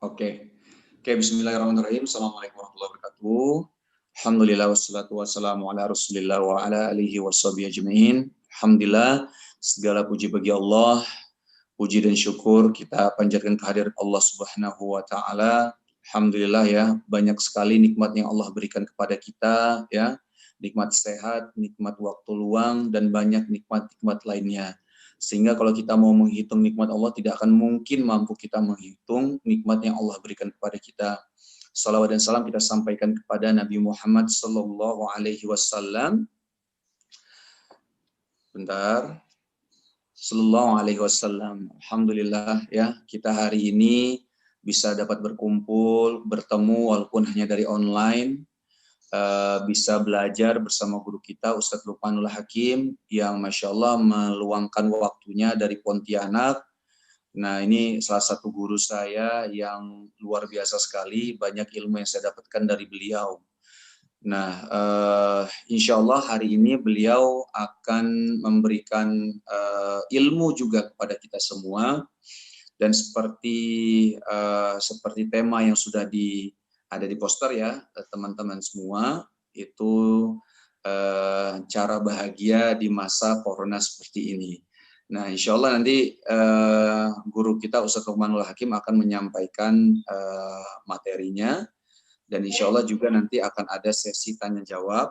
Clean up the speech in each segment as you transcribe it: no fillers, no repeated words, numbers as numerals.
Oke. Oke, bismillahirrahmanirrahim. Assalamualaikum warahmatullahi wabarakatuh. Alhamdulillah wassalatu wassalamu ala Rasulillah wa ala alihi washabihi ajmain. Alhamdulillah, segala puji bagi Allah, puji dan syukur kita panjatkan kehadirat Allah Subhanahu wa taala. Alhamdulillah ya, banyak sekali nikmat yang Allah berikan kepada kita ya. Nikmat sehat, nikmat waktu luang dan banyak nikmat-nikmat lainnya. Sehingga kalau kita mau menghitung nikmat Allah, tidak akan mungkin mampu kita menghitung nikmat yang Allah berikan kepada kita. Salawat dan salam kita sampaikan kepada Nabi Muhammad Sallallahu Alaihi Wasallam. Bentar. Sallallahu Alaihi Wasallam. Alhamdulillah ya, kita hari ini bisa dapat berkumpul, bertemu walaupun hanya dari online. Bisa belajar bersama guru kita Ustadz Lukmanul Hakim yang Masya Allah meluangkan waktunya dari Pontianak. Nah ini salah satu guru saya yang luar biasa sekali, banyak ilmu yang saya dapatkan dari beliau. Nah insya Allah hari ini beliau akan memberikan ilmu juga kepada kita semua. Dan seperti tema yang sudah ada di poster ya, teman-teman semua, itu cara bahagia di masa corona seperti ini. Nah, insya Allah nanti guru kita Ustadz Lukmanul Hakim akan menyampaikan materinya, dan insya Allah juga nanti akan ada sesi tanya jawab,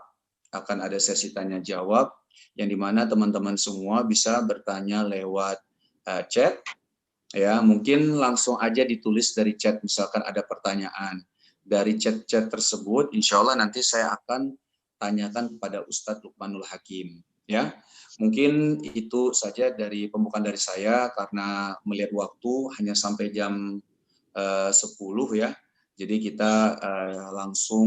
yang dimana teman-teman semua bisa bertanya lewat chat, ya mungkin langsung aja ditulis dari chat, misalkan ada pertanyaan. Dari chat-chat tersebut, insya Allah nanti saya akan tanyakan kepada Ustadz Lukmanul Hakim. Ya, mungkin itu saja dari pembukaan dari saya karena melihat waktu hanya sampai jam 10 ya. Jadi kita langsung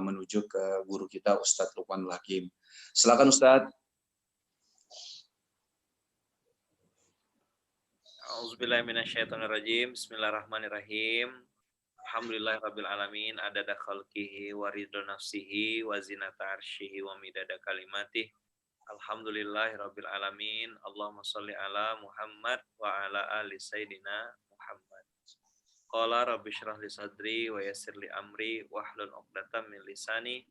menuju ke guru kita Ustadz Lukmanul Hakim. Silakan Ustadz. A'udzubillahiminasyaitonirrajim. Bismillahirrahmanirrahim. Alhamdulillahirabbil alamin, adada khalqihi wa ridha nafsihi wa zinata arsyihi wa midada kalimatih. Alhamdulillahirabbil alamin. Allahumma shalli ala Muhammad wa ala ali sayyidina Muhammad. Qala rabbi shrah li sadri wa yassir li amri wahlul 'uqdatam min lisani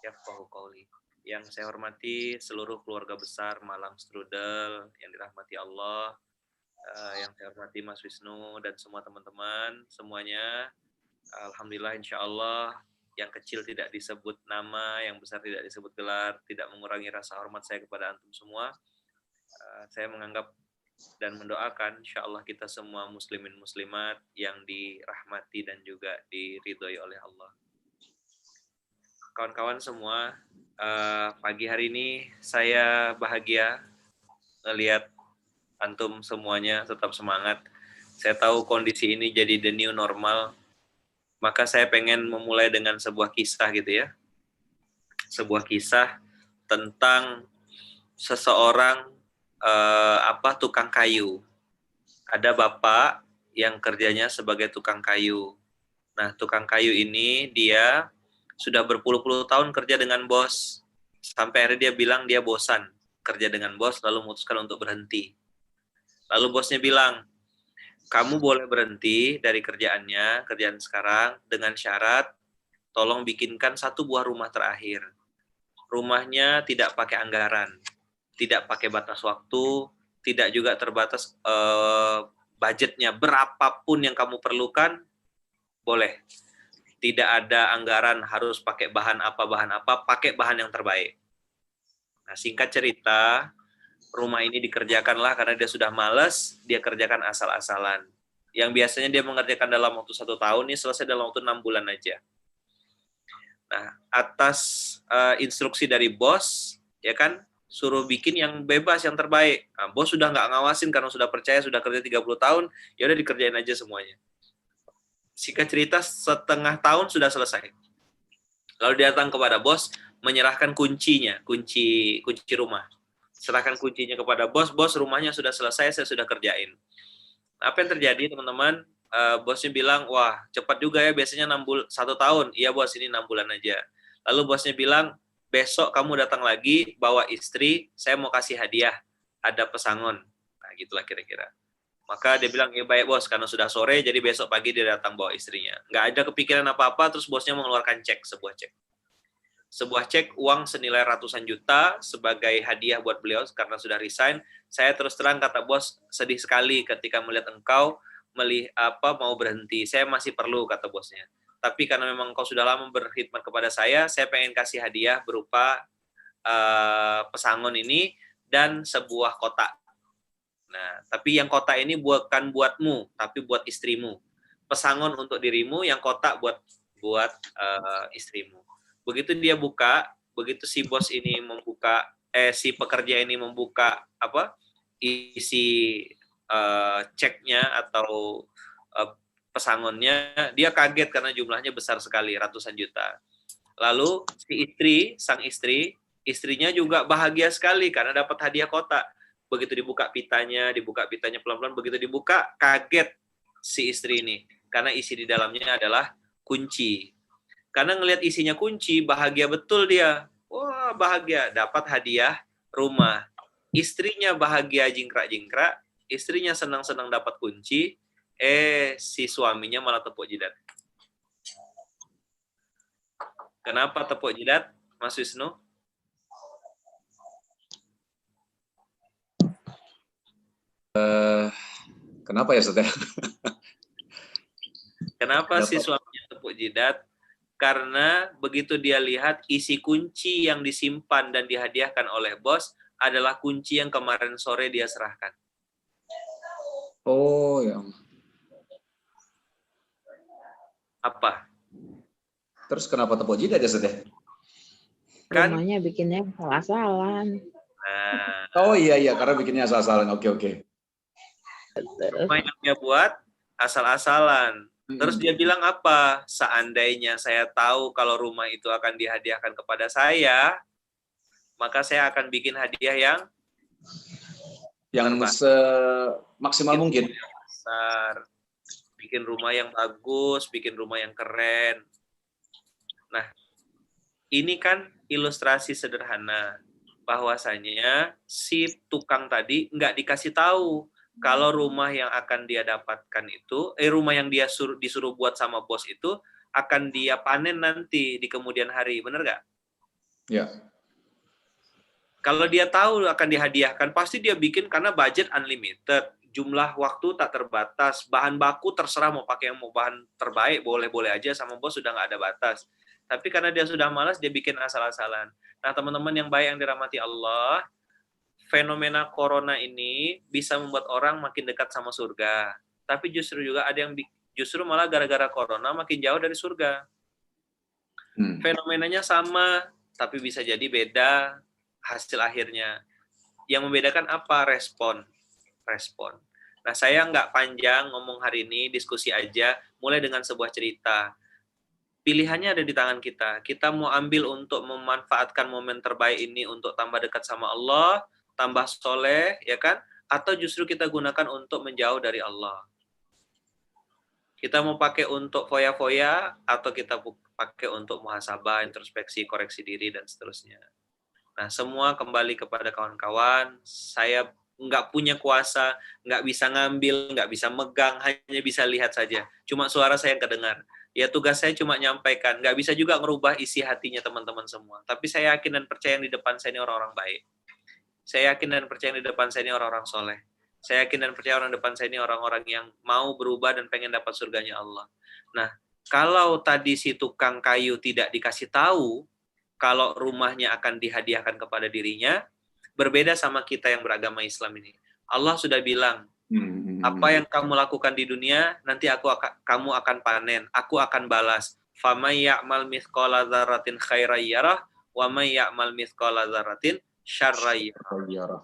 yafqahu qawli. Yang saya hormati seluruh keluarga besar Malang Strudel yang dirahmati Allah. Yang saya hormati Mas Wisnu dan semua teman-teman semuanya. Alhamdulillah, insya Allah yang kecil tidak disebut nama, yang besar tidak disebut gelar, tidak mengurangi rasa hormat saya kepada antum semua. Saya menganggap dan mendoakan insya Allah kita semua muslimin muslimat yang dirahmati dan juga diridhoi oleh Allah. Kawan-kawan semua, pagi hari ini saya bahagia melihat antum semuanya tetap semangat. Saya tahu kondisi ini jadi the new normal. Maka saya pengen memulai dengan sebuah kisah gitu ya. Sebuah kisah tentang seseorang tukang kayu. Ada bapak yang kerjanya sebagai tukang kayu. Nah, tukang kayu ini dia sudah berpuluh-puluh tahun kerja dengan bos. Sampai akhirnya dia bilang dia bosan kerja dengan bos, lalu memutuskan untuk berhenti. Lalu bosnya bilang, kamu boleh berhenti dari kerjaan sekarang dengan syarat tolong bikinkan satu buah rumah terakhir. Rumahnya tidak pakai anggaran, tidak pakai batas waktu, tidak juga terbatas budgetnya. Berapapun yang kamu perlukan, boleh. Tidak ada anggaran harus pakai bahan apa, pakai bahan yang terbaik. Nah, singkat cerita, rumah ini dikerjakanlah karena dia sudah malas, dia kerjakan asal-asalan. Yang biasanya dia mengerjakan dalam waktu 1 tahun, ini selesai dalam waktu 6 bulan aja. Nah, atas instruksi dari bos, ya kan, suruh bikin yang bebas, yang terbaik. Nah, bos sudah nggak ngawasin karena sudah percaya, sudah kerja 30 tahun, ya udah dikerjain aja semuanya. Singkat cerita, setengah tahun sudah selesai. Lalu datang kepada bos, menyerahkan kuncinya, kunci rumah. Serahkan kuncinya kepada bos, rumahnya sudah selesai, saya sudah kerjain. Apa yang terjadi teman-teman? Bosnya bilang, wah cepat juga ya, biasanya 1 tahun. Iya bos, ini 6 bulan aja. Lalu bosnya bilang, besok kamu datang lagi, bawa istri, saya mau kasih hadiah, ada pesangon. Nah gitulah kira-kira. Maka dia bilang, ya baik bos, karena sudah sore, jadi besok pagi dia datang bawa istrinya. Nggak ada kepikiran apa-apa, terus bosnya mengeluarkan cek, sebuah cek uang senilai ratusan juta sebagai hadiah buat beliau karena sudah resign. Saya terus terang kata bos, sedih sekali ketika melihat engkau mau berhenti. Saya masih perlu, kata bosnya. Tapi karena memang engkau sudah lama berkhidmat kepada saya pengen kasih hadiah berupa pesangon ini dan sebuah kotak. Nah, tapi yang kotak ini bukan buatmu, tapi buat istrimu. Pesangon untuk dirimu, yang kotak buat istrimu. Begitu dia buka, begitu si bos ini membuka, si pekerja ini membuka isi ceknya atau pesangonnya, dia kaget karena jumlahnya besar sekali, ratusan juta. Lalu si sang istri, istrinya juga bahagia sekali karena dapat hadiah kotak. Begitu dibuka pitanya pelan-pelan, begitu dibuka, kaget si istri ini. Karena isi di dalamnya adalah kunci. Karena ngelihat isinya kunci, bahagia betul dia. Wah, bahagia, dapat hadiah rumah. Istrinya bahagia jingkrak-jingkrak, istrinya senang-senang dapat kunci, si suaminya malah tepuk jidat. Kenapa tepuk jidat, Mas Wisnu? Kenapa ya, Ustaz? Kenapa si suaminya tepuk jidat? Karena begitu dia lihat isi kunci yang disimpan dan dihadiahkan oleh bos adalah kunci yang kemarin sore dia serahkan. Oh, ya. Apa? Terus kenapa tepuk jidat ya, Ustaz? Kan? Rumahnya bikinnya asal-asalan. Nah, oh iya, karena bikinnya asal-asalan. Oke. Rumah yang dia buat asal-asalan. Terus dia bilang apa? Seandainya saya tahu kalau rumah itu akan dihadiahkan kepada saya, maka saya akan bikin hadiah yang maksimal mungkin. Besar. Bikin rumah yang bagus, bikin rumah yang keren. Nah, ini kan ilustrasi sederhana bahwasanya si tukang tadi nggak dikasih tahu kalau rumah yang akan dia dapatkan itu, rumah yang dia disuruh buat sama bos itu akan dia panen nanti di kemudian hari, bener nggak? Ya. Kalau dia tahu akan dihadiahkan, pasti dia bikin karena budget unlimited, jumlah waktu tak terbatas, bahan baku terserah mau pakai yang mau bahan terbaik, boleh-boleh aja sama bos sudah nggak ada batas. Tapi karena dia sudah malas, dia bikin asal-asalan. Nah, teman-teman yang baik yang dirahmati Allah, fenomena corona ini bisa membuat orang makin dekat sama surga. Tapi justru juga ada yang justru malah gara-gara corona makin jauh dari surga. Fenomenanya sama, tapi bisa jadi beda hasil akhirnya. Yang membedakan apa? Respon. Nah, saya nggak panjang ngomong hari ini, diskusi aja, mulai dengan sebuah cerita. Pilihannya ada di tangan kita. Kita mau ambil untuk memanfaatkan momen terbaik ini untuk tambah dekat sama Allah, tambah soleh, ya kan? Atau justru kita gunakan untuk menjauh dari Allah. Kita mau pakai untuk foya-foya, atau kita pakai untuk muhasabah, introspeksi, koreksi diri, dan seterusnya. Nah, semua kembali kepada kawan-kawan. Saya nggak punya kuasa, nggak bisa ngambil, nggak bisa megang, hanya bisa lihat saja. Cuma suara saya yang kedengar. Ya, tugas saya cuma nyampaikan. Nggak bisa juga merubah isi hatinya teman-teman semua. Tapi saya yakin dan percaya yang di depan saya ini orang-orang baik. Saya yakin dan percaya di depan saya ini orang-orang soleh. Saya yakin dan percaya orang depan saya ini orang-orang yang mau berubah dan pengen dapat surganya Allah. Nah, kalau tadi si tukang kayu tidak dikasih tahu kalau rumahnya akan dihadiahkan kepada dirinya, berbeda sama kita yang beragama Islam ini. Allah sudah bilang, apa yang kamu lakukan di dunia, nanti kamu akan panen, aku akan balas. فَمَنْ يَعْمَلْ مِثْقَالَ ذَرَّةٍ خَيْرًا يَرَهُ وَمَنْ يَعْمَلْ مِثْقَالَ ذَرَّةٍ شَرًّا يَرَهُ.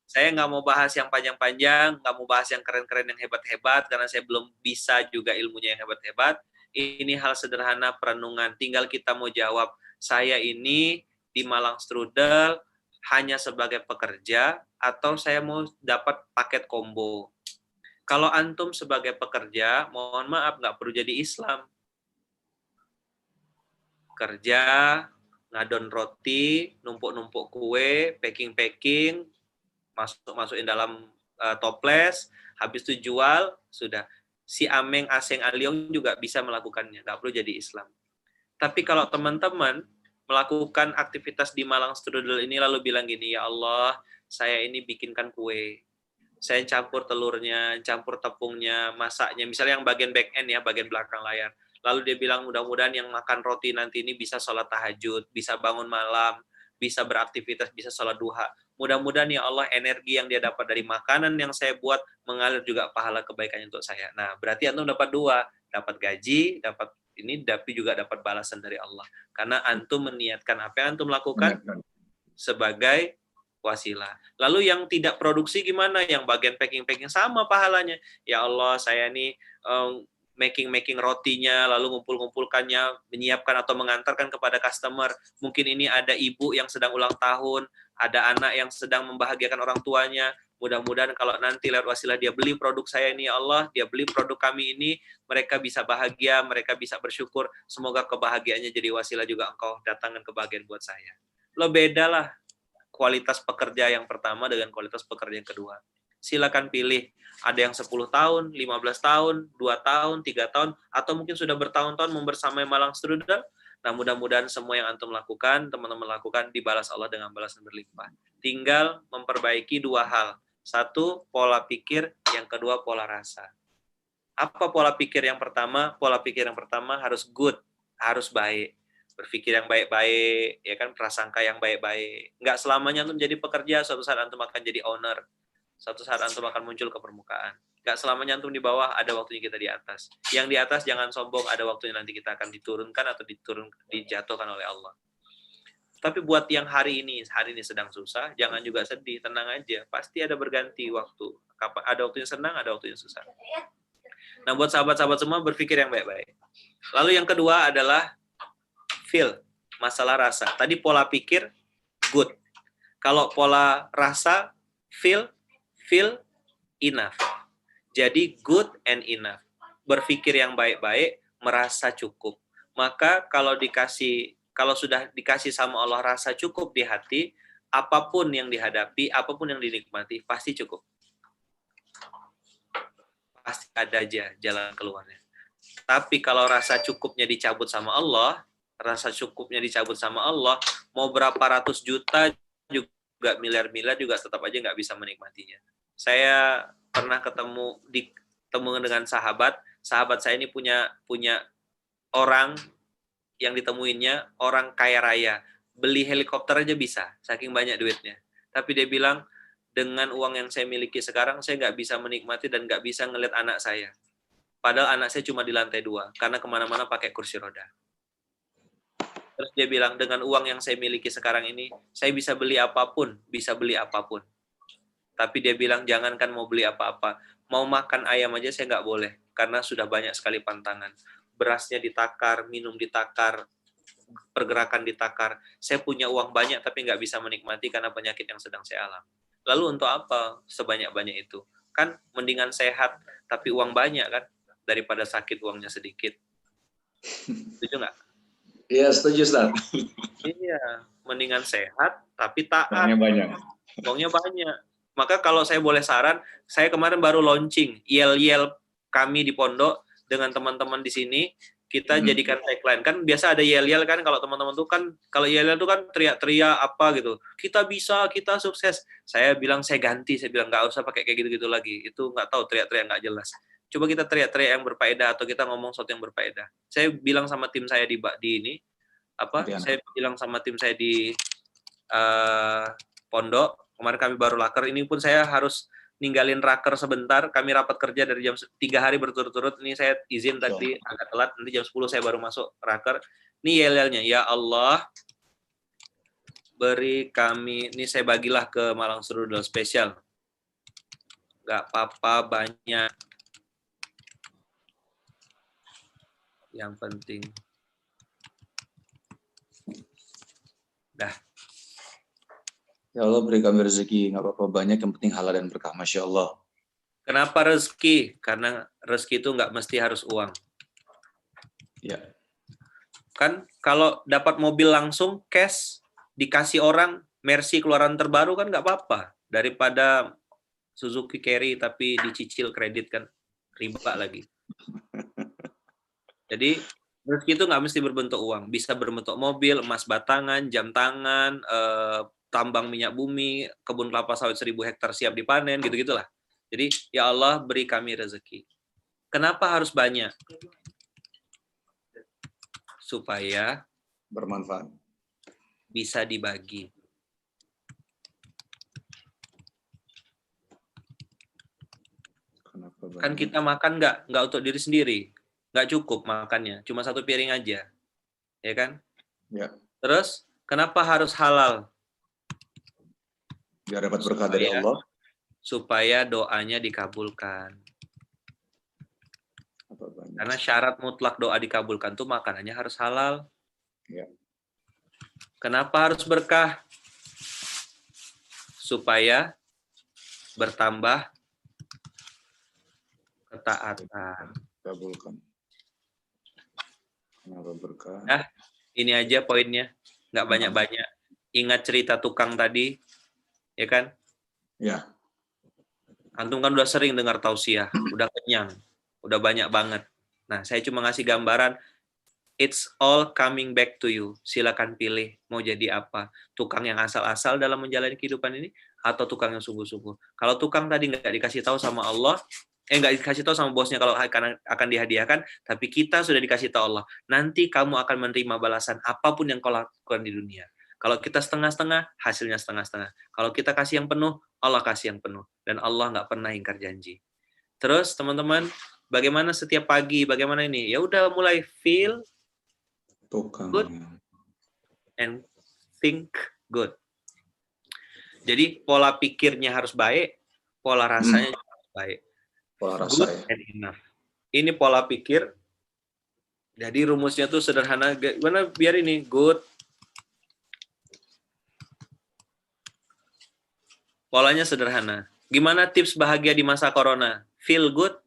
Saya nggak mau bahas yang panjang-panjang, nggak mau bahas yang keren-keren, yang hebat-hebat, karena saya belum bisa juga ilmunya yang hebat-hebat. Ini hal sederhana perenungan. Tinggal kita mau jawab, saya ini di Malang Strudel hanya sebagai pekerja, atau saya mau dapat paket combo. Kalau antum sebagai pekerja, mohon maaf, nggak perlu jadi Islam. Kerja, ngadon roti, numpuk-numpuk kue, packing-packing, masukin dalam toples, habis itu jual, sudah. Si Ameng, Aseng, Aliong juga bisa melakukannya, nggak perlu jadi Islam. Tapi kalau teman-teman melakukan aktivitas di Malang Strudel ini lalu bilang gini, ya Allah, saya ini bikinkan kue, saya campur telurnya, campur tepungnya, masaknya, misalnya yang bagian back end ya, bagian belakang layar. Lalu dia bilang mudah-mudahan yang makan roti nanti ini bisa sholat tahajud, bisa bangun malam, bisa beraktivitas, bisa sholat duha. Mudah-mudahan ya Allah energi yang dia dapat dari makanan yang saya buat mengalir juga pahala kebaikannya untuk saya. Nah, berarti antum dapat dua, dapat gaji, dapat ini, tapi juga dapat balasan dari Allah. Karena antum meniatkan apa yang antum lakukan sebagai wasilah. Lalu yang tidak produksi gimana? Yang bagian packing-packing sama pahalanya. Ya Allah, saya nih making rotinya, lalu ngumpul-ngumpulkannya, menyiapkan atau mengantarkan kepada customer. Mungkin ini ada ibu yang sedang ulang tahun, ada anak yang sedang membahagiakan orang tuanya. Mudah-mudahan kalau nanti lewat wasilah dia beli produk saya ini, ya Allah, dia beli produk kami ini, mereka bisa bahagia, mereka bisa bersyukur. Semoga kebahagiaannya jadi wasilah juga engkau datangkan kebahagiaan buat saya. Lo bedalah kualitas pekerja yang pertama dengan kualitas pekerja yang kedua. Silakan pilih. Ada yang 10 tahun, 15 tahun, 2 tahun, 3 tahun, atau mungkin sudah bertahun-tahun membersamai Malang Strudel. Nah, mudah-mudahan semua yang antum lakukan, teman-teman lakukan, dibalas Allah dengan balasan berlimpah. Tinggal memperbaiki dua hal. Satu, pola pikir. Yang kedua, pola rasa. Apa pola pikir yang pertama? Pola pikir yang pertama harus good, harus baik. Berpikir yang baik-baik, ya kan, prasangka yang baik-baik. Nggak selamanya antum jadi pekerja, suatu saat antum akan jadi owner. Suatu saat antum akan muncul ke permukaan. Nggak selamanya antum di bawah, ada waktunya kita di atas. Yang di atas jangan sombong, ada waktunya nanti kita akan diturunkan atau dijatuhkan oleh Allah. Tapi buat yang hari ini sedang susah, jangan juga sedih, tenang aja. Pasti ada berganti waktu. Ada waktunya senang, ada waktunya susah. Nah, buat sahabat-sahabat semua berpikir yang baik-baik. Lalu yang kedua adalah feel, masalah rasa. Tadi pola pikir, good. Kalau pola rasa, feel enough. Jadi good and enough. Berpikir yang baik-baik, merasa cukup. Maka kalau sudah dikasih sama Allah rasa cukup di hati, apapun yang dihadapi, apapun yang dinikmati, pasti cukup. Pasti ada aja jalan keluarnya. Tapi kalau rasa cukupnya dicabut sama Allah, mau berapa ratus juta juga miliar-miliar juga tetap aja nggak bisa menikmatinya. Saya pernah ketemu dengan sahabat saya ini punya orang yang ditemuinnya orang kaya raya, beli helikopter aja bisa, saking banyak duitnya. Tapi dia bilang, dengan uang yang saya miliki sekarang, saya nggak bisa menikmati dan nggak bisa ngelihat anak saya. Padahal anak saya cuma di lantai 2, karena kemana-mana pakai kursi roda. Terus dia bilang, dengan uang yang saya miliki sekarang ini, saya bisa beli apapun. Tapi dia bilang, jangankan mau beli apa-apa, mau makan ayam aja saya nggak boleh, karena sudah banyak sekali pantangan. Berasnya ditakar, minum ditakar, pergerakan ditakar. Saya punya uang banyak, tapi nggak bisa menikmati karena penyakit yang sedang saya alami. Lalu untuk apa sebanyak-banyak itu? Kan mendingan sehat, tapi uang banyak kan, daripada sakit uangnya sedikit. Setuju nggak? Iya, setuju, Ustaz. Iya, mendingan sehat, tapi taat. Uangnya banyak. Maka kalau saya boleh saran, saya kemarin baru launching yel-yel kami di pondok dengan teman-teman di sini, kita jadikan tagline. Kan biasa ada yel-yel kan, kalau teman-teman tuh kan, kalau yel-yel tuh kan teriak-teriak apa gitu. Kita bisa, kita sukses. Saya bilang saya ganti, saya bilang nggak usah pakai kayak gitu-gitu lagi. Itu nggak tahu, teriak-teriak nggak jelas. Coba kita teriak-teriak yang berfaedah atau kita ngomong sesuatu yang berfaedah. Saya bilang sama tim saya di ini, saya bilang sama tim saya di pondok, kemarin kami baru laker, ini pun saya harus ninggalin raker sebentar, kami rapat kerja dari jam 3 hari berturut-turut, ini saya izin tadi agak telat, nanti jam 10 saya baru masuk raker. Ini yel-yelnya, ya Allah, beri kami, ini saya bagilah ke Malang Strudel spesial. Gak apa-apa, banyak. Yang penting. Dah. Ya Allah, beri kami rezeki, nggak apa-apa banyak, yang penting halal dan berkah. Masya Allah. Kenapa rezeki? Karena rezeki itu nggak mesti harus uang. Ya. Kan kalau dapat mobil langsung, cash, dikasih orang, Mercy keluaran terbaru kan nggak apa-apa. Daripada Suzuki Carry tapi dicicil kredit kan riba lagi. Jadi rezeki itu nggak mesti berbentuk uang, bisa berbentuk mobil, emas batangan, jam tangan, tambang minyak bumi, kebun kelapa sawit 1000 hektar siap dipanen, gitu-gitulah. Jadi ya Allah beri kami rezeki. Kenapa harus banyak? Supaya Bermanfaat. bisa dibagi. Kenapa Kan banyak? kita makan nggak untuk diri sendiri, nggak cukup makannya, cuma 1 piring aja, ya kan? Ya. Terus kenapa harus halal? Biar dapat berkah dari Allah. Supaya doanya dikabulkan. Karena syarat mutlak doa dikabulkan tuh makanannya harus halal. Ya. Kenapa harus berkah? Supaya bertambah ketaatan. Kabulkan. Kenapa berkah? Nah, ini aja poinnya. Nggak banyak-banyak. Ingat cerita tukang tadi, ya kan? Ya. Antum kan udah sering dengar tausiah, udah kenyang, udah banyak banget. Nah, saya cuma ngasih gambaran, it's all coming back to you. Silakan pilih mau jadi apa. Tukang yang asal-asal dalam menjalani kehidupan ini, atau tukang yang sungguh-sungguh. Kalau tukang tadi nggak dikasih tahu sama Allah, nggak dikasih tahu sama bosnya kalau akan dihadiahkan, tapi kita sudah dikasih tahu Allah. Nanti kamu akan menerima balasan apapun yang kau lakukan di dunia. Kalau kita setengah-setengah, hasilnya setengah-setengah. Kalau kita kasih yang penuh, Allah kasih yang penuh. Dan Allah nggak pernah ingkar janji. Terus teman-teman, bagaimana setiap pagi, bagaimana ini? Ya udah mulai feel good and think good. Jadi pola pikirnya harus baik, pola rasanya juga harus baik. Pola rasa Good ya. and enough. Ini pola pikir. Jadi rumusnya tuh sederhana. Gimana biar ini good. Polanya sederhana. Gimana tips bahagia di masa corona? Feel good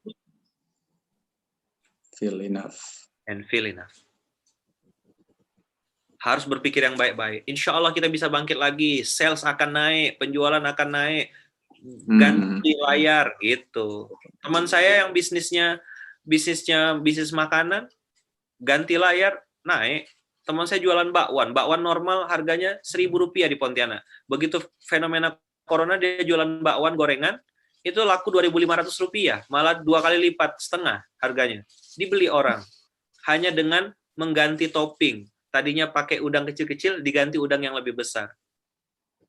Feel enough. and feel enough. Harus berpikir yang baik-baik. Insya Allah kita bisa bangkit lagi. Sales akan naik, penjualan akan naik, ganti layar gitu. Teman saya yang bisnis makanan, ganti layar naik. Teman saya jualan bakwan normal harganya Rp1.000 di Pontianak. Begitu fenomena corona dia jualan bakwan gorengan, itu laku Rp2.500, malah 2 kali lipat setengah harganya. Dibeli orang hanya dengan mengganti topping. Tadinya pakai udang kecil-kecil, diganti udang yang lebih besar.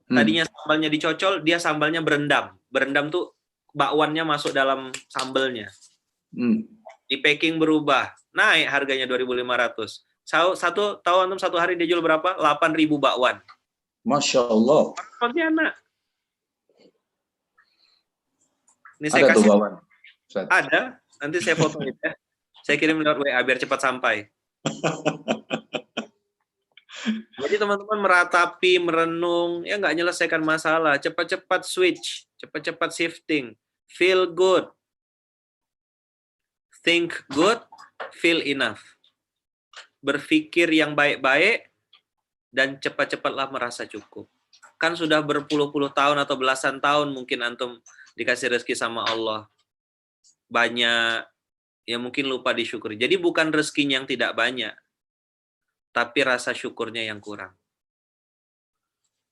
Tadinya sambalnya dicocol, dia sambalnya berendam. Berendam tuh bakwannya masuk dalam sambalnya. Di packing berubah, naik harganya 2.500. Tahu antum satu hari dia jual berapa? 8.000 bakwan. Masya Allah. Pontianak. Ini Ada saya kasih. tuh bakwan. Ada. Nanti saya foto ya. Saya kirim lewat WA biar cepat sampai. Jadi teman-teman meratapi, merenung, ya nggak menyelesaikan masalah. Cepat-cepat switch, cepat-cepat shifting. Feel good. Think good, feel enough. Berpikir yang baik-baik, dan cepat-cepatlah merasa cukup. Kan sudah berpuluh-puluh tahun atau belasan tahun mungkin antum dikasih rezeki sama Allah. Banyak, ya mungkin lupa disyukuri. Jadi bukan rezekinya yang tidak banyak, tapi rasa syukurnya yang kurang.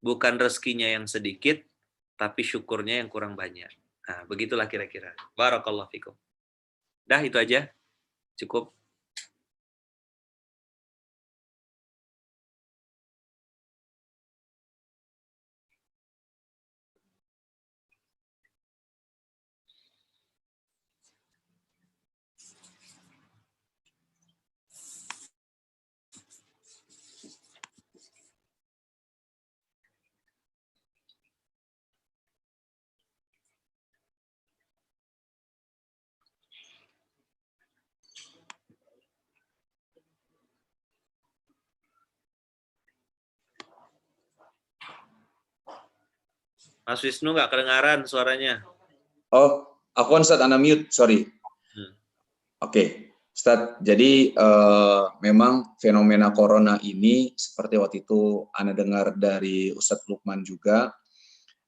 Bukan rezekinya yang sedikit, tapi syukurnya yang kurang banyak. Nah, begitulah kira-kira. Barakallahu fikum. Dah, itu aja. Cukup. Mas Wisnu nggak kedengaran suaranya. Oh, aku kan Ustaz, Anda mute, sorry. Oke, Ustaz, jadi memang fenomena corona ini seperti waktu itu Anda dengar dari Ustaz Lukman juga,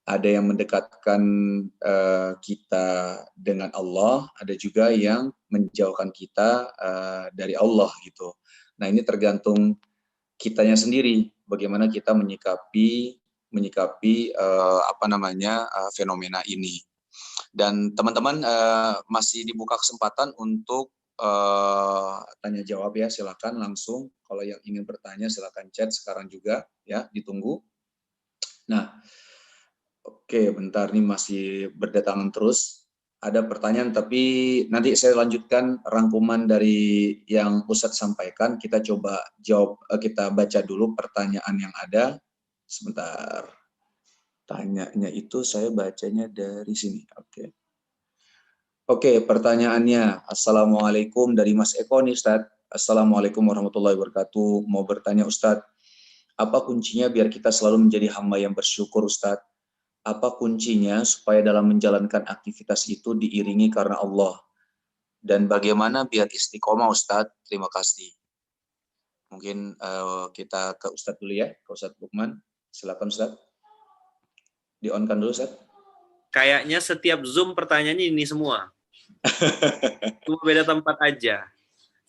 ada yang mendekatkan kita dengan Allah, ada juga yang menjauhkan kita dari Allah gitu. Nah, ini tergantung kitanya sendiri, bagaimana kita menyikapi fenomena ini. Dan teman-teman masih dibuka kesempatan untuk tanya jawab ya, silakan langsung. Kalau yang ingin bertanya silakan chat sekarang juga ya, ditunggu. Nah, oke, bentar nih masih berdatangan terus. Ada pertanyaan tapi nanti saya lanjutkan rangkuman dari yang Ustadz sampaikan. Kita coba jawab, kita baca dulu pertanyaan yang ada. Sebentar. Tanyanya itu saya bacanya dari sini. Oke. Oke, pertanyaannya. Assalamualaikum dari Mas Eko nih, Ustadz. Assalamualaikum warahmatullahi wabarakatuh. Mau bertanya, Ustadz, apa kuncinya biar kita selalu menjadi hamba yang bersyukur, Ustadz? Apa kuncinya supaya dalam menjalankan aktivitas itu diiringi karena Allah? Dan bagaimana biar istiqomah, Ustadz? Terima kasih. Mungkin kita ke Ustadz dulu ya, ke Ustadz Lukman. Silakan, Ustadz. Di-on-kan dulu, Ustadz. Kayaknya setiap Zoom pertanyaannya ini semua. Cuma beda tempat aja.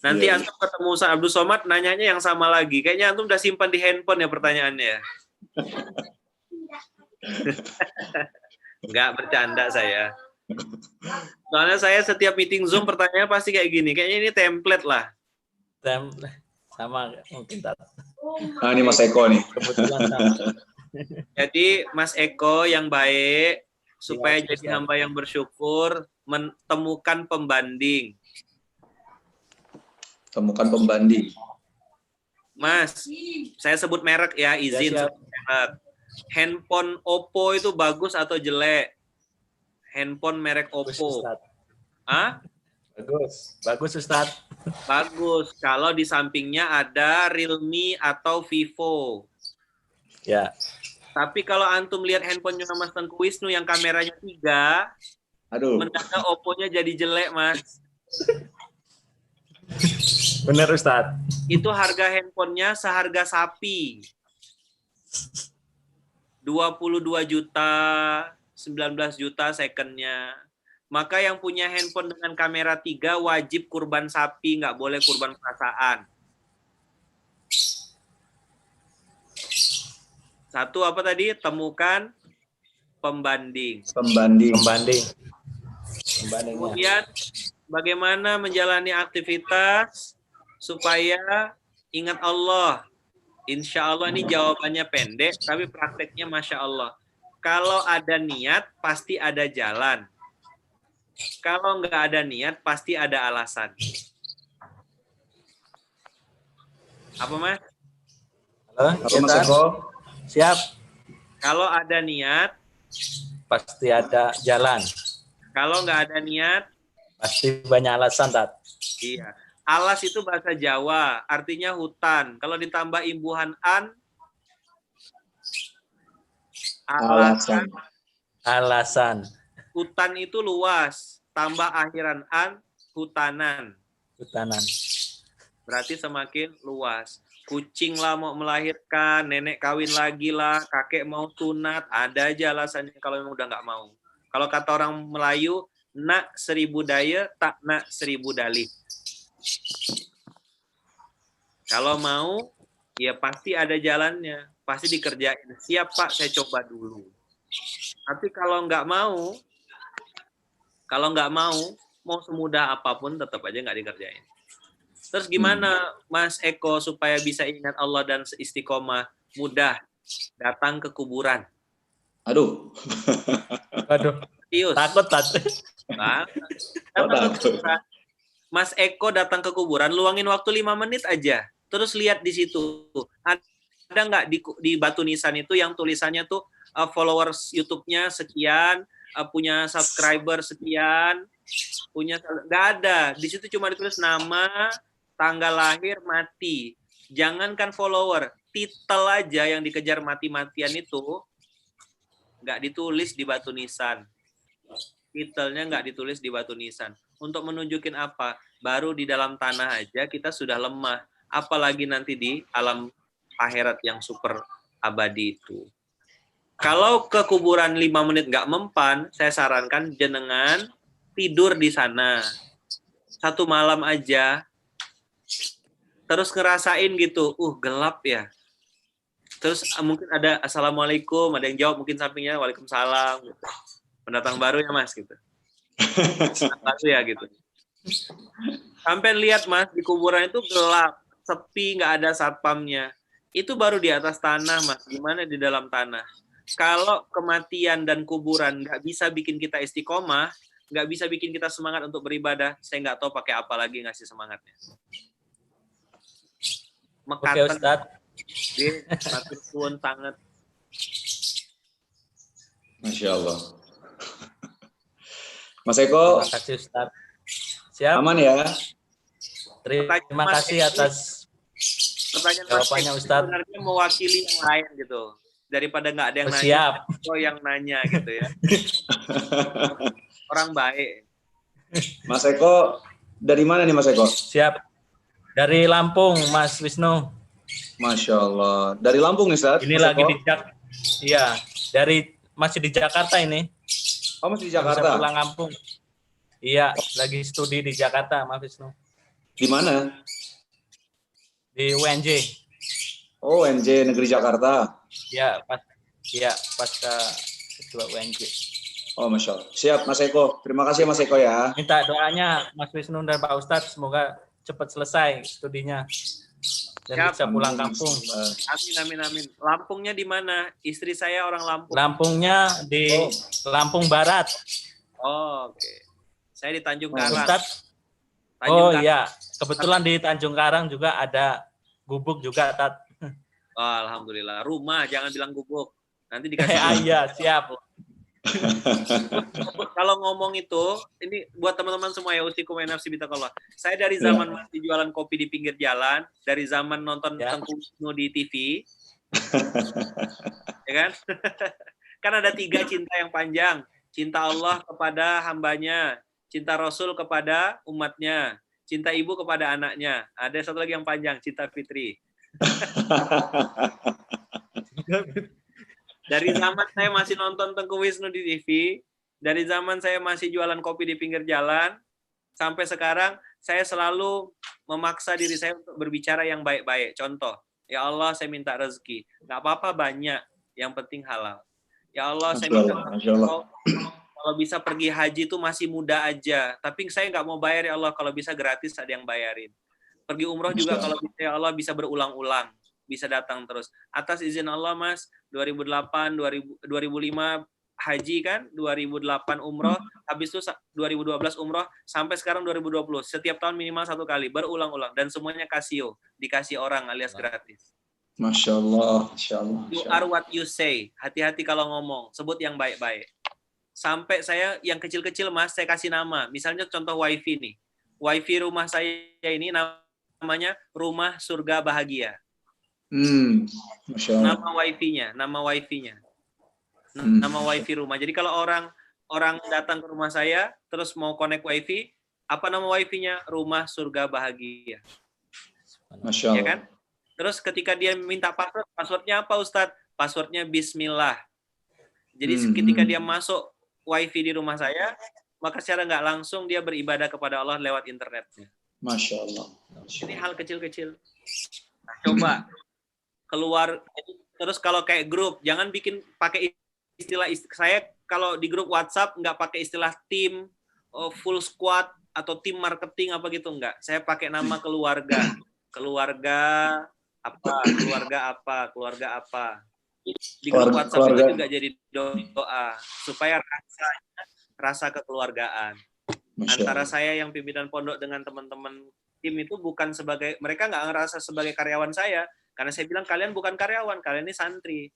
Nanti antum ketemu Ustaz Abdul Somad nanyanya yang sama lagi. Kayaknya antum udah simpan di handphone ya pertanyaannya. Enggak, bercanda saya. Soalnya saya setiap meeting Zoom pertanyaannya pasti kayak gini. Kayaknya ini template lah. Sama mungkin tak. Ah, ini Mas Eko nih. Kebetulan sama. Jadi Mas Eko yang baik, supaya jadi hamba yang bersyukur, menemukan pembanding. Temukan pembanding. Mas, saya sebut merek ya, izin Ya, sebut merek. Handphone Oppo itu bagus atau jelek? Handphone merek Oppo. Ah? Bagus Ustaz. Bagus. Kalau di sampingnya ada Realme atau Vivo. Ya. Tapi kalau antum lihat handphonenya Mas Tengku Wisnu yang kameranya 3, mendadak Oppo-nya jadi jelek, Mas. Benar Ustaz. Itu harga handphonenya seharga sapi. 22 juta, 19 juta secondnya. Maka yang punya handphone dengan kamera 3 wajib kurban sapi, nggak boleh kurban perasaan. Satu apa tadi? Temukan pembanding. Kemudian bagaimana menjalani aktivitas supaya ingat Allah. Insya Allah ini jawabannya pendek, tapi prakteknya Masya Allah. Kalau ada niat, pasti ada jalan. Kalau nggak ada niat, pasti ada alasan. Apa, Mas? Halo, Mas Eko? Siap. Kalau ada niat, pasti ada jalan. Kalau nggak ada niat, pasti banyak alasan, Tat. Iya. Alas itu bahasa Jawa, artinya hutan. Kalau ditambah imbuhan an, alasan. Hutan itu luas, tambah akhiran an, hutanan. Berarti semakin luas. Kucing lah mau melahirkan, nenek kawin lagi lah, kakek mau sunat, ada aja alasannya kalau memang udah nggak mau. Kalau kata orang Melayu, nak 1000 daya, tak nak 1000 dalih. Kalau mau, ya pasti ada jalannya, pasti dikerjain. Siap Pak, saya coba dulu. Tapi kalau nggak mau, mau semudah apapun tetap aja nggak dikerjain. Terus gimana Mas Eko supaya bisa ingat Allah dan istiqomah? Mudah, datang ke kuburan. Aduh. Takut. Mas Eko datang ke kuburan, luangin waktu 5 menit aja. Terus lihat di situ. Ada nggak di batu nisan itu yang tulisannya tuh followers YouTube-nya sekian, punya subscriber sekian, nggak ada. Di situ cuma ditulis nama, tanggal lahir, mati. Jangankan follower, titel aja yang dikejar mati-matian itu nggak ditulis di batu nisan. Titelnya nggak ditulis di batu nisan. Untuk menunjukin apa? Baru di dalam tanah aja kita sudah lemah. Apalagi nanti di alam akhirat yang super abadi itu. Kalau ke kuburan 5 menit nggak mempan, saya sarankan jenengan tidur di sana. 1 malam aja. Terus ngerasain gitu, gelap ya. Terus mungkin ada assalamualaikum, ada yang jawab mungkin sampingnya waalaikumsalam. Gitu. Pendatang baru ya mas gitu. Pendatang baru ya gitu. Sampai lihat mas di kuburan itu gelap, sepi, nggak ada satpamnya. Itu baru di atas tanah mas. Gimana di dalam tanah? Kalau kematian dan kuburan nggak bisa bikin kita istiqomah, nggak bisa bikin kita semangat untuk beribadah, saya nggak tahu pakai apa lagi ngasih semangatnya. Oke Ustadz. Dia satu suun sangat. Masya Allah. Mas Eko, Terima kasih Ustadz. Siap. aman ya? Terima kasih atas pertanyaan jawabannya Ustadz. Sebenarnya mewakili yang lain gitu. Daripada nggak ada yang nanya, siap. yang nanya gitu ya. Orang baik. Mas Eko, dari mana nih Mas Eko? Siap. Dari Lampung, Mas Wisnu. Masya Allah. Dari Lampung nih, Ustaz? Ini Mas lagi Eko? di Iya, masih di Jakarta ini. Oh, masih di Bisa Jakarta? pulang kampung. Iya, lagi studi di Jakarta, Mas Wisnu. Di mana? Di UNJ. Oh, UNJ Negeri Jakarta. Iya, pasca kedua UNJ. Oh, Masya Allah. Siap, Mas Eko. Terima kasih, Mas Eko ya. Minta doanya Mas Wisnu dan Pak Ustadz, semoga cepat selesai studinya. Dan bisa pulang kampung. Amin. Lampungnya di mana? Istri saya orang Lampung. Lampungnya di Lampung Barat. Oh, oke. Saya di Tanjung Karang. Ustadz, Tanjung Karang. iya, kebetulan di Tanjung Karang juga ada gubuk juga, Tat. Oh, alhamdulillah. Rumah, jangan bilang gubuk. Nanti dikasih. Iya, siap. Kalau ngomong itu, ini buat teman-teman semua ya, usikum wa nafsi bitaqallah. Saya dari zaman masih jualan kopi di pinggir jalan, dari zaman nonton Tengku Wisnu di TV, ya kan? Kan ada 3 cinta yang panjang. Cinta Allah kepada hambanya, cinta Rasul kepada umatnya, cinta ibu kepada anaknya. Ada satu lagi yang panjang, cinta fitri. Dari zaman saya masih nonton Tengku Wisnu di TV, dari zaman saya masih jualan kopi di pinggir jalan, sampai sekarang saya selalu memaksa diri saya untuk berbicara yang baik-baik. Contoh, ya Allah saya minta rezeki. Nggak apa-apa banyak, yang penting halal. Ya Allah saya minta kalau bisa pergi haji itu masih muda aja, tapi saya nggak mau bayar ya Allah, kalau bisa gratis ada yang bayarin. Pergi umroh juga kalau bisa ya Allah bisa berulang-ulang. Bisa datang terus. Atas izin Allah Mas, 2008, 2005 haji kan, 2008 umroh, habis itu 2012 umroh, sampai sekarang 2020. Setiap tahun minimal 1 kali, berulang-ulang. Dan semuanya kasio, dikasih orang alias gratis. Masya Allah, Masya Allah. You are what you say. Hati-hati kalau ngomong, sebut yang baik-baik. Sampai saya yang kecil-kecil Mas, saya kasih nama. Misalnya contoh wifi nih. Wifi rumah saya ini namanya Rumah Surga Bahagia. Masya Allah. Nama wifi-nya. Nama wifi rumah. Jadi kalau orang datang ke rumah saya terus mau connect wifi, apa nama wifi-nya? Rumah Surga Bahagia. Masya Allah. Ya kan? Terus ketika dia minta passwordnya apa Ustadz? Passwordnya Bismillah. Jadi ketika dia masuk wifi di rumah saya, maka secara nggak langsung dia beribadah kepada Allah lewat internetnya. Masya Allah. Ini hal kecil-kecil. Nah, coba keluar. Terus kalau kayak grup, jangan pakai istilah saya kalau di grup WhatsApp nggak pakai istilah tim, full squad atau tim marketing apa gitu nggak. Saya pakai nama keluarga apa. Di grup WhatsApp itu juga jadi doa supaya rasa kekeluargaan. Antara saya yang pimpinan pondok dengan teman-teman tim itu bukan mereka nggak ngerasa sebagai karyawan saya. Karena saya bilang kalian bukan karyawan, kalian ini santri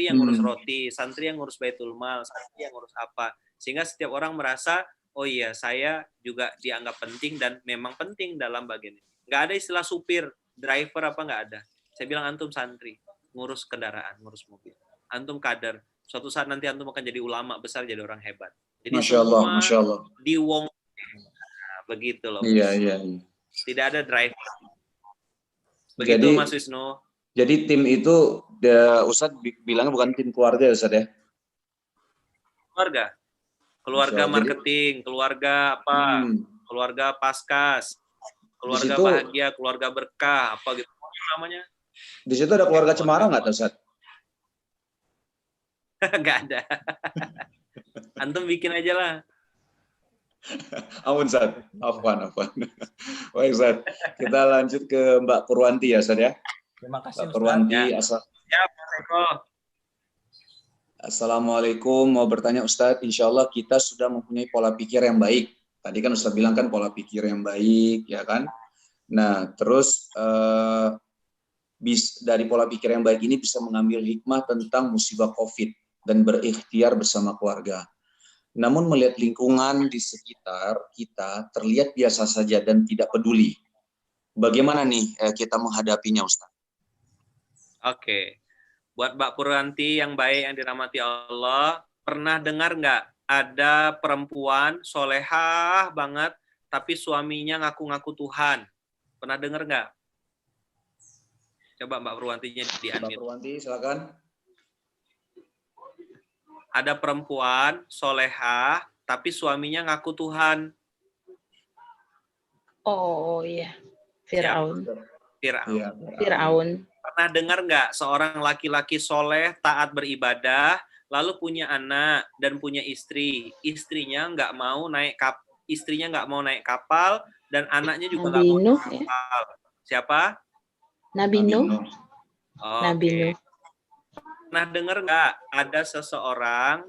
yang ngurus roti, santri yang ngurus baitul mal, santri yang ngurus apa, sehingga setiap orang merasa oh iya saya juga dianggap penting dan memang penting dalam bagian ini. Nggak ada istilah supir, driver apa nggak ada. Saya bilang antum santri, ngurus kendaraan, ngurus mobil, antum kader. Suatu saat nanti antum akan jadi ulama besar, jadi orang hebat. Jadi Masya Allah. Di wong, nah, begitu loh. Iya. Tidak ada driver. Begitu Jadi, Mas Wisnu. Jadi tim itu Ustadz bilangnya bukan tim keluarga ya Ustadz ya? Keluarga Jadi, marketing, keluarga apa? Keluarga paskas, keluarga bahagia, keluarga berkah, apa gitu namanya? Di situ ada keluarga Cemara nggak Ustadz? Nggak ada. Antum bikin aja lah. Ampun Ustadz, afwan. Baik Ustadz, kita lanjut ke Mbak Purwanti ya Ustadz ya. Terima kasih Mbak Purwanti, Assalamualaikum, mau bertanya Ustadz, insya Allah kita sudah mempunyai pola pikir yang baik. Tadi kan Ustadz bilang kan pola pikir yang baik, ya kan? Nah, terus dari pola pikir yang baik ini bisa mengambil hikmah tentang musibah COVID dan berikhtiar bersama keluarga. Namun melihat lingkungan di sekitar kita terlihat biasa saja dan tidak peduli. Bagaimana nih kita menghadapinya Ustadz? Oke. Buat Mbak Purwanti yang baik, yang dirahmati Allah, pernah dengar nggak ada perempuan solehah banget, tapi suaminya ngaku-ngaku Tuhan? Pernah dengar nggak? Coba Mbak Purwantinya di-unmute. Mbak Purwanti, silakan. Ada perempuan solehah, tapi suaminya ngaku Tuhan. Oh iya, Fir'aun. Fir'aun. Pernah dengar nggak seorang laki-laki soleh, taat beribadah, lalu punya anak dan punya istri. Istrinya nggak mau naik kapal dan anaknya juga nggak mau naik kapal. Siapa? Nabi Nuh. Nabi Nuh. Pernah dengar nggak ada seseorang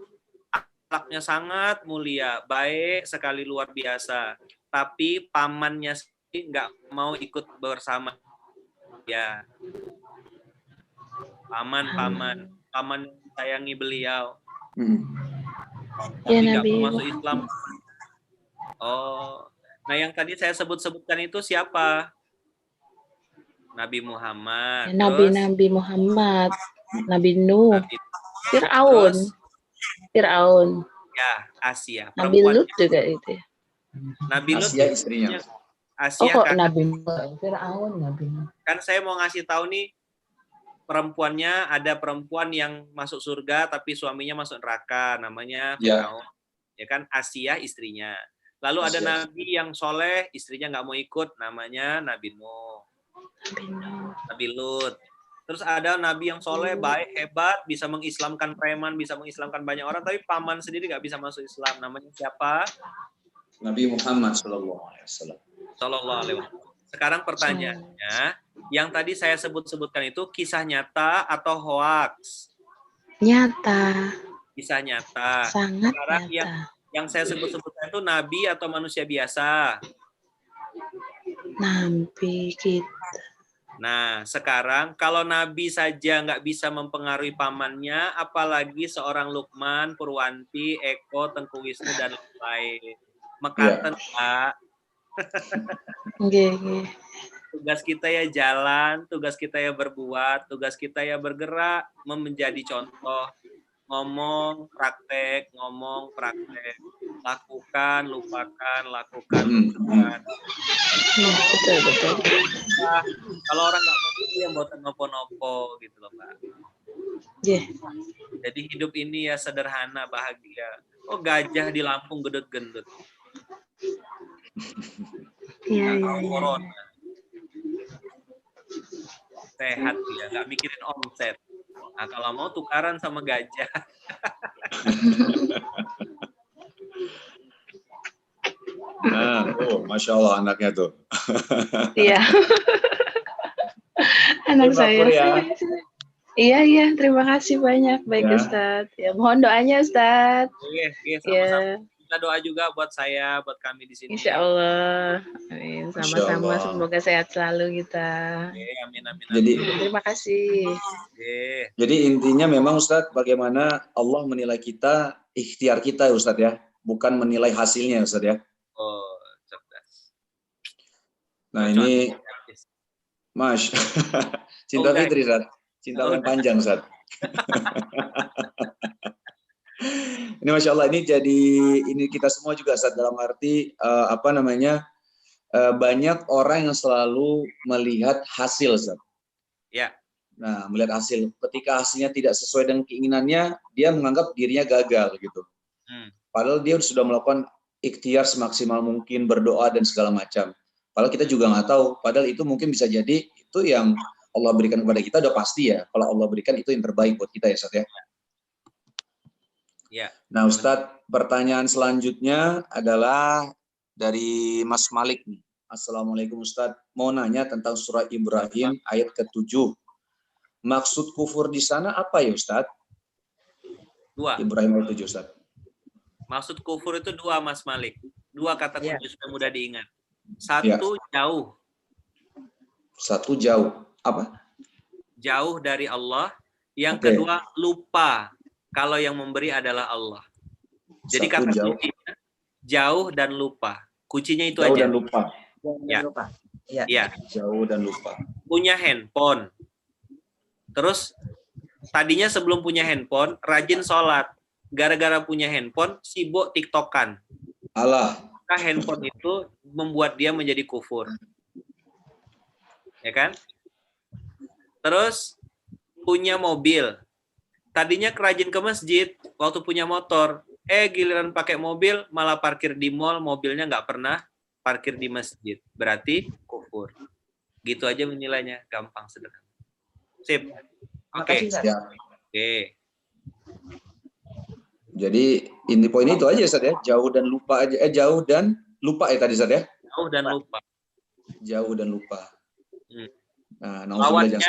akhlaknya sangat mulia, baik sekali, luar biasa, tapi pamannya sendiri nggak mau ikut bersama ya. Paman sayangi beliau. Ya, tapi nggak Nabi mau masuk Islam. Oh, nah yang tadi saya sebutkan itu siapa? Nabi Muhammad. Ya, Nabi Muhammad, Nabi Nuh, Fir'aun. Ya, Asia. Nabi Lut juga itu ya. Nabi Lut Asia istrinya. Asia kok kan? Nabi Fir'aun, Nabi. Kan saya mau ngasih tahu nih, perempuannya ada perempuan yang masuk surga tapi suaminya masuk neraka, namanya Fir'aun. Ya kan, Asia istrinya. Lalu ada nabi yang soleh, istrinya nggak mau ikut, namanya Nabi Nuh. Nabi Lut. Terus ada nabi yang soleh, baik, hebat, bisa mengislamkan preman, bisa mengislamkan banyak orang, tapi paman sendiri nggak bisa masuk Islam. Namanya siapa? Nabi Muhammad SAW. Sekarang pertanyaannya, yang tadi saya sebutkan itu kisah nyata atau hoax? Nyata. Kisah nyata. Sangat sekarang nyata. Yang saya sebutkan itu nabi atau manusia biasa? Nabi kita. Nah, sekarang kalau nabi saja nggak bisa mempengaruhi pamannya, apalagi seorang Lukman, Purwanti, Eko, Tengku Wisnu, dan lain-lain. Mekaten, Pak. Tugas kita ya jalan, tugas kita ya berbuat, tugas kita ya bergerak, menjadi contoh. Ngomong, praktek, lakukan, lupakan, lakukan, lupakan. Betul. Nah, kalau orang nggak mau itu yang buatan nopo-nopo gitu loh, Mbak. Jadi hidup ini ya sederhana, bahagia. Oh, gajah di Lampung gendut-gendut. Iya. Corona. Sehat dia, nggak mikirin omset. Nah, kalau mau tukaran sama gajah. Nah, Masya Allah anaknya tuh. Iya. Anak saya. Iya, terima kasih banyak. Baik ya. Ustadz. Ya, mohon doanya Ustadz. Iya, sama-sama. Kita doa juga buat saya, buat kami di sini. Insya Allah. Amin. Sama-sama. Semoga sehat selalu kita. Amin. Jadi, terima kasih. Jadi intinya memang Ustadz, bagaimana Allah menilai kita, ikhtiar kita Ustadz ya, bukan menilai hasilnya Ustadz ya. Oh, cerdas. Nah ini, Mas, cinta fitri Ustadz, cinta yang panjang Ustadz. Ini Masya Allah, ini kita semua juga Ustadz, dalam arti banyak orang yang selalu melihat hasil Ustadz. Ya. Nah, melihat hasil. Ketika hasilnya tidak sesuai dengan keinginannya, dia menganggap dirinya gagal gitu. Padahal dia sudah melakukan ikhtiar semaksimal mungkin, berdoa dan segala macam. Padahal kita juga nggak tahu. Padahal itu mungkin bisa jadi itu yang Allah berikan kepada kita udah pasti ya. Kalau Allah berikan itu yang terbaik buat kita ya, Ustaz ya. Ya. Nah, Ustadz, pertanyaan selanjutnya adalah dari Mas Malik nih. Assalamualaikum Ustadz, mau nanya tentang surah Ibrahim ayat ke-7. Maksud kufur di sana apa ya Ustadz? 2. Ibrahim ayat 7 Ustadz. Maksud kufur itu 2, Mas Malik. 2 kata kunci supaya mudah diingat. 1 jauh. 1 jauh. Apa? Jauh dari Allah. Yang kedua lupa kalau yang memberi adalah Allah. Jadi kata kuncinya jauh dan lupa. Kuncinya itu jauh aja. Dan lupa. Ya. Jauh dan lupa. Punya handphone. Terus tadinya sebelum punya handphone rajin sholat. Gara-gara punya handphone sibuk tiktokan. Allah. Maka handphone itu membuat dia menjadi kufur. Ya kan? Terus punya mobil. Tadinya rajin ke masjid, waktu punya motor, giliran pakai mobil, malah parkir di mall, mobilnya nggak pernah parkir di masjid. Berarti kufur. Gitu aja menilainya, gampang, sederhana. Sip. Oke. Oke. Jadi inti poin itu aja Ustaz ya, jauh dan lupa aja. Jauh dan lupa ya tadi Ustaz ya? Jauh dan lupa. Jauh dan lupa. Nah, lawannya,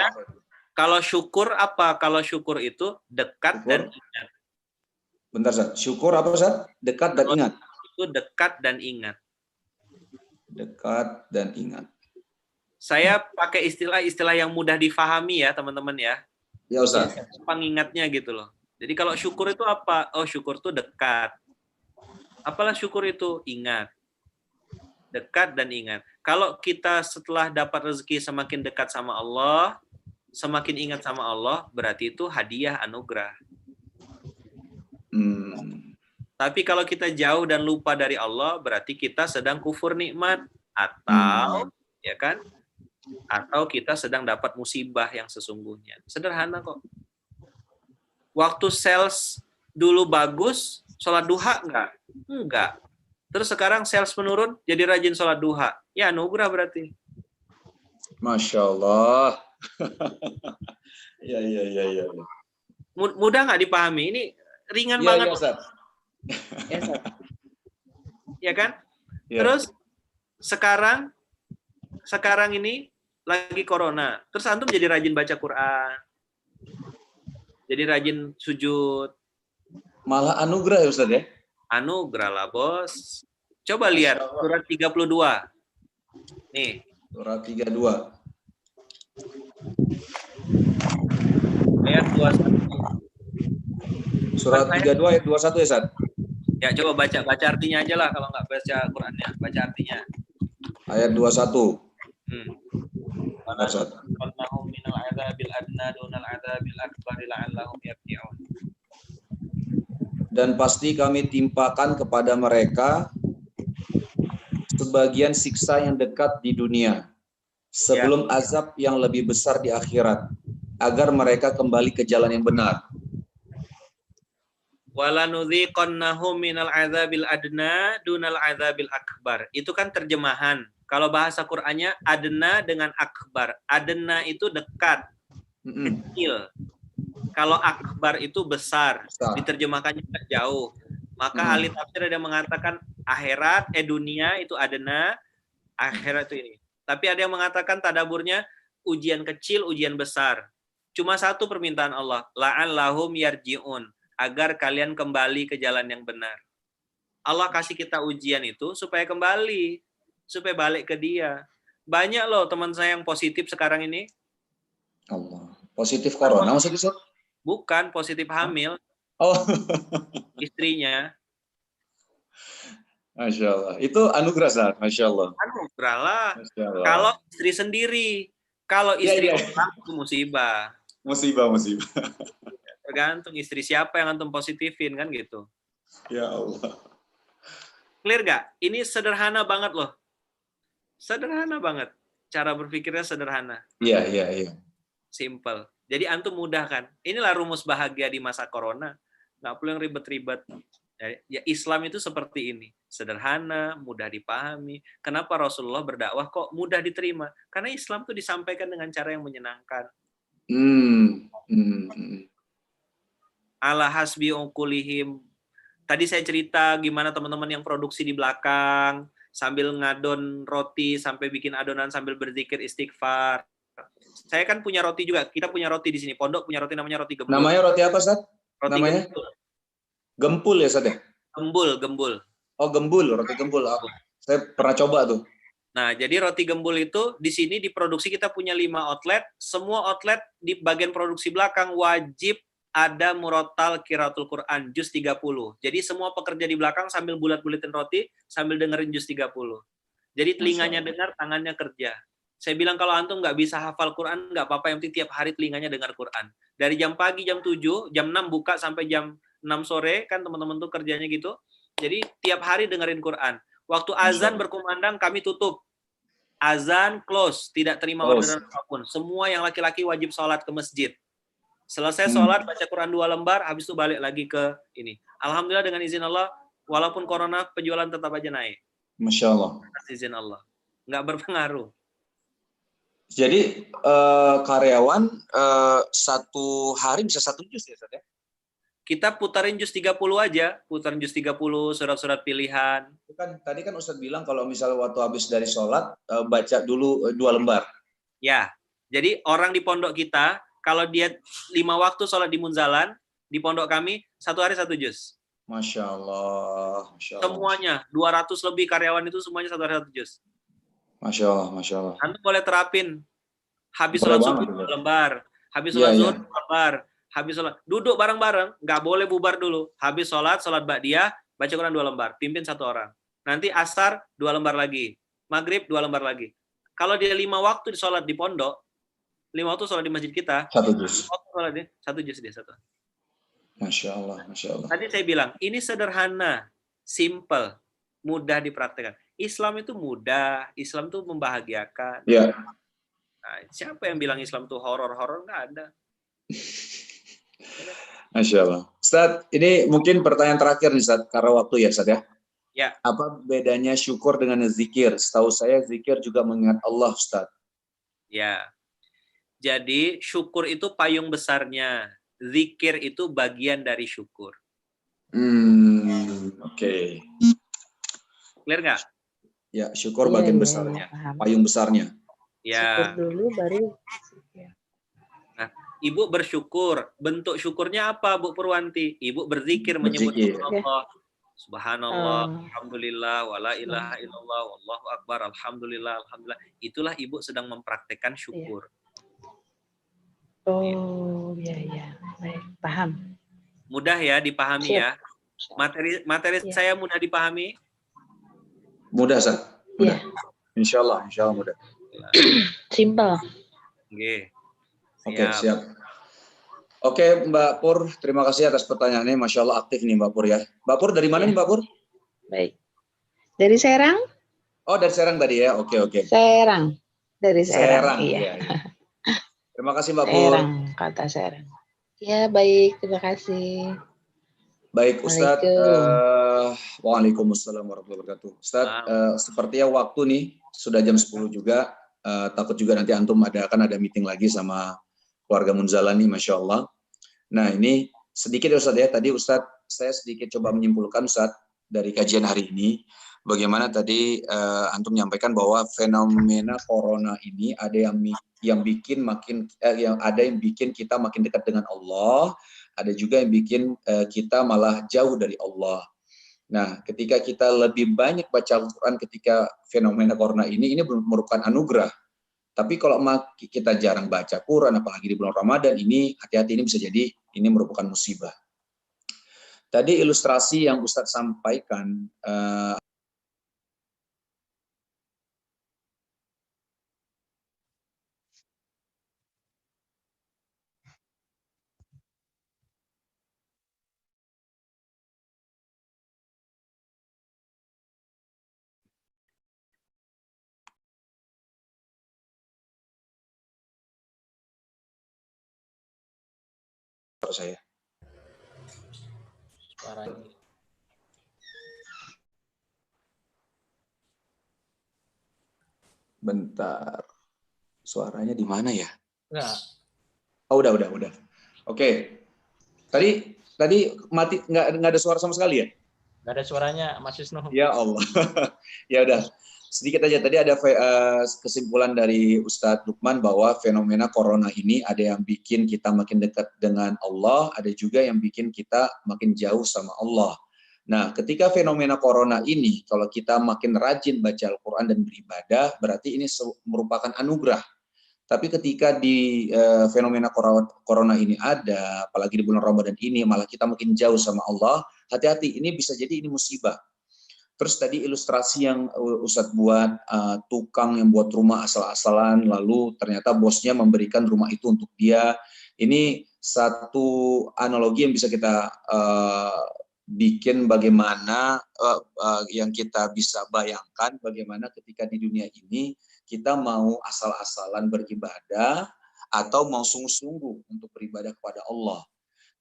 kalau syukur apa? Kalau syukur itu dekat dan ingat. Bentar, Ustaz. Syukur apa, Ustaz? Dekat dan ingat. Itu dekat dan ingat. Dekat dan ingat. Saya pakai istilah-istilah yang mudah difahami ya, teman-teman ya. Ya, Ustaz. Pengingatnya gitu loh. Jadi kalau syukur itu apa? Oh, syukur itu dekat. Apalah syukur itu? Ingat. Dekat dan ingat. Kalau kita setelah dapat rezeki semakin dekat sama Allah, semakin ingat sama Allah, berarti itu hadiah anugerah. Tapi kalau kita jauh dan lupa dari Allah, berarti kita sedang kufur nikmat. Atau, ya kan? Atau kita sedang dapat musibah yang sesungguhnya. Sederhana kok. Waktu sales dulu bagus, sholat duha enggak? Enggak. Terus sekarang sales menurun, jadi rajin sholat duha. Ya, anugerah berarti. Masya Allah. Ya. Mudah nggak dipahami? Ini ringan banget. Ya, Ustaz. Ya kan? Ya. Terus sekarang ini lagi corona. Terus antum jadi rajin baca Quran. Jadi rajin sujud. Malah anugerah ya Ustaz ya? Anugerah lah, Bos. Coba lihat surat 32. Nih. Surat 32. Ayat 21. Surat 32 ayat 21 ya, Ustaz? Ya, coba baca artinya aja lah kalau nggak baca Qurannya. Baca artinya. Ayat 21. Dan pasti kami timpakan kepada mereka sebagian siksa yang dekat di dunia sebelum azab yang lebih besar di akhirat agar mereka kembali ke jalan yang benar. Walanudhiqannahum minal adzabil adna dunal adzabil akbar. Itu kan terjemahan. Kalau bahasa Qur'annya adna dengan akbar. Adna itu dekat, kecil. Kalau akbar itu besar. Diterjemahkannya jauh. Maka ahli tafsir ada yang mengatakan akhirat, dunia itu adna, akhirat itu ini. Tapi ada yang mengatakan tadaburnya ujian kecil, ujian besar. Cuma satu permintaan Allah, la'allahum yarji'un, agar kalian kembali ke jalan yang benar. Allah kasih kita ujian itu supaya kembali, supaya balik ke Dia. Banyak loh teman saya yang positif sekarang ini. Allah. Positif corona maksudnya? Bukan, positif hamil. Oh. Istrinya. Masya Allah. Itu anugerah, Ustaz. Masya Allah. Anugerah lah. Masya Allah. Kalau istri sendiri. Kalau istri orang itu musibah. Musibah. Tergantung istri siapa yang antum positifin, kan gitu. Ya Allah. Clear gak? Ini sederhana banget loh. Sederhana banget. Cara berpikirnya sederhana. Iya. Simple. Jadi antum mudah kan. Inilah rumus bahagia di masa corona. Nggak perlu yang ribet-ribet. Ya, Islam itu seperti ini. Sederhana, mudah dipahami. Kenapa Rasulullah berdakwah kok mudah diterima? Karena Islam itu disampaikan dengan cara yang menyenangkan. Ala hasbi uqulihim. Tadi saya cerita gimana teman-teman yang produksi di belakang, sambil ngadon roti, sampai bikin adonan sambil berzikir istighfar. Saya kan punya roti juga. Kita punya roti di sini. Pondok punya roti namanya roti gembul. Namanya roti apa, Ustaz? Roti namanya? Gembul. Gempul ya, Ustaz ya? Gembul. Oh, gembul, roti gembul. Oh, saya pernah coba tuh. Nah, jadi roti gembul itu di sini diproduksi, kita punya 5 outlet. Semua outlet di bagian produksi belakang wajib ada murotal qiraatul Quran, juz 30. Jadi semua pekerja di belakang sambil bulat-bulatin roti, sambil dengerin juz 30. Jadi telinganya dengar, tangannya kerja. Saya bilang kalau antum nggak bisa hafal Quran, nggak apa-apa, yang penting tiap hari telinganya dengar Quran. Dari jam pagi, jam 7, jam 6 buka sampai jam 6 sore, kan teman-teman tuh kerjanya gitu. Jadi tiap hari dengerin Quran. Waktu azan berkumandang, kami tutup. Azan close, tidak terima orderan apapun. Semua yang laki-laki wajib sholat ke masjid. Selesai sholat, baca Quran 2 lembar, habis itu balik lagi ke ini. Alhamdulillah dengan izin Allah, walaupun corona, penjualan tetap aja naik. Masya Allah. Atas izin Allah. Nggak berpengaruh. Jadi karyawan satu hari bisa 1 juz ya, Ustaz ya? Kita putarin juz 30 aja, putarin juz 30, surat-surat pilihan. Kan tadi kan Ustaz bilang kalau misalnya waktu habis dari sholat baca dulu 2 lembar. Ya, jadi orang di pondok kita kalau dia 5 waktu sholat di Munzalan, di pondok kami 1 hari 1 juz. Masya Allah, Masya Allah. Semuanya 200 lebih karyawan itu semuanya 1 hari 1 juz. Masya Allah, Masya Allah. Anda boleh terapin. Habis sholat subuh 2 lembar, habis sholat zuhur 2 lembar. Habis sholat, duduk bareng-bareng, nggak boleh bubar dulu. Habis sholat ba'diyah, baca Quran 2 lembar, pimpin 1 orang. Nanti asar 2 lembar lagi, maghrib 2 lembar lagi. Kalau dia 5 waktu di sholat di pondok, 5 waktu sholat di masjid kita, 1 juz. 1 juz dia 1. Masya Allah, Masya Allah. Tadi saya bilang, ini sederhana, simple, mudah dipraktekkan. Islam itu mudah, Islam itu membahagiakan. Ya. Nah, siapa yang bilang Islam itu horor-horor? Nggak ada. Masya Allah. Ustaz, ini mungkin pertanyaan terakhir nih, Ustaz, karena waktu ya, Ustaz ya. Ya. Apa bedanya syukur dengan zikir? Setahu saya zikir juga mengingat Allah, Ustaz. Ya. Jadi syukur itu payung besarnya. Zikir itu bagian dari syukur. Oke. Clear nggak? Ya, syukur bagian besarnya. Payung besarnya. Ya. Syukur dulu baru. Nah, Ibu bersyukur. Bentuk syukurnya apa, Bu Purwanti? Ibu berzikir, menyebut Allah. Subhanallah, alhamdulillah, wala ilaha illallah, wallahu akbar, alhamdulillah, alhamdulillah. Itulah Ibu sedang mempraktekkan syukur. Oh, ya. Baik, paham. Mudah ya dipahami ya. Materi saya mudah dipahami? Mudah, Ustaz. Mudah. Insya Allah mudah. Simple. Oke, siap. Oke, Mbak Pur, terima kasih atas pertanyaannya. Masya Allah aktif nih Mbak Pur ya. Mbak Pur dari mana nih Mbak Pur? Baik. Dari Serang? Oh, dari Serang tadi ya. Oke. Serang. Dari Serang. Iya. Terima kasih Mbak Pur. Serang, kata Serang. Ya, baik. Terima kasih. Baik, Ustadz. Waalaikumsalam warahmatullahi wabarakatuh. Ustadz, sepertinya waktu nih sudah jam 10 juga. Takut juga nanti antum akan ada meeting lagi sama keluarga Munzalan nih, Masya Allah. Nah, ini sedikit ya Ustadz ya. Tadi Ustadz, saya sedikit coba menyimpulkan Ustadz dari kajian hari ini. Bagaimana tadi antum menyampaikan bahwa fenomena corona ini ada yang bikin kita makin dekat dengan Allah, ada juga yang bikin kita malah jauh dari Allah. Nah, ketika kita lebih banyak baca Al-Quran ketika fenomena corona ini merupakan anugerah. Tapi kalau kita jarang baca Quran, apalagi di bulan Ramadan ini, hati-hati, ini bisa jadi ini merupakan musibah. Tadi ilustrasi yang Ustadz sampaikan, saya. Suaranya. Bentar. Suaranya di mana ya? Enggak. Oh, udah. Oke. Tadi mati, nggak ada suara sama sekali ya? Nggak ada suaranya, Mas Wisnu. Ya Allah. Ya udah. Sedikit aja. Tadi ada kesimpulan dari Ustadz Lukman bahwa fenomena corona ini ada yang bikin kita makin dekat dengan Allah, ada juga yang bikin kita makin jauh sama Allah. Nah, ketika fenomena corona ini, kalau kita makin rajin baca Al-Quran dan beribadah, berarti ini merupakan anugerah. Tapi ketika di fenomena corona ini ada, apalagi di bulan Ramadan ini, malah kita makin jauh sama Allah, hati-hati, ini bisa jadi ini musibah. Terus tadi ilustrasi yang Ustadz buat, tukang yang buat rumah asal-asalan, lalu ternyata bosnya memberikan rumah itu untuk dia. Ini satu analogi yang bisa kita bikin bagaimana yang kita bisa bayangkan bagaimana ketika di dunia ini kita mau asal-asalan beribadah atau mau sungguh-sungguh untuk beribadah kepada Allah.